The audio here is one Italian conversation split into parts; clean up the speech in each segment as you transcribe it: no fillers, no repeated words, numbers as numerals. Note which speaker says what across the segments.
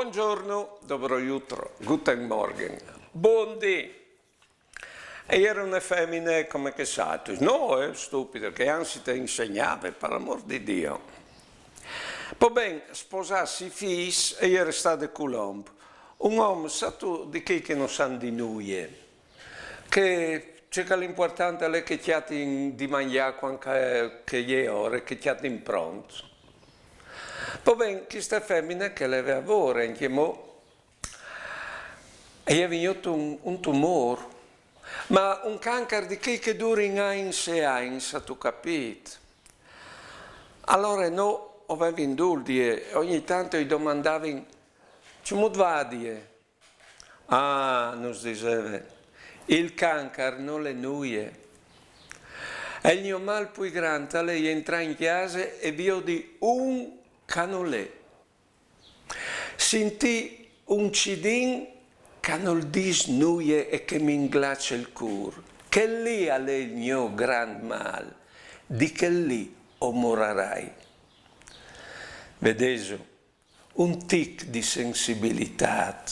Speaker 1: Buongiorno, dobro jutro, guten Morgen, buondì. E era una femmina come che sato. No, è stupido, che anzi ti insegnava, per l'amor di Dio. Poi ben, sposassi i figli e era stato Colombo. Un uomo, sato di chi che non sanno di noi, che c'è che l'importante è che ti hatti di mangiare quando che è ora, che ti hatti in pronto. Poi ben, questa femmina che aveva ora, in chiamò, e gli è venuto un tumore, ma un cancro di chi che dura in eins e eins, tu capito? Allora no, avevo indulti e ogni tanto gli domandavo, ci vadi? Ah, non si diceva, il cancro non le nuie. E il mio mal più grande, lei entra in chiesa e vio di un canolè. Sentì un cidin che non dis nuie e che mi inglacia il cuore. Che lì è il mio gran mal, di che lì o morirai. Vedeso, un tic di sensibilità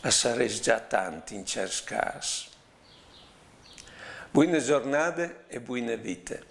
Speaker 1: sarebbe già tanto in certi casi. Buone giornate e buone vite.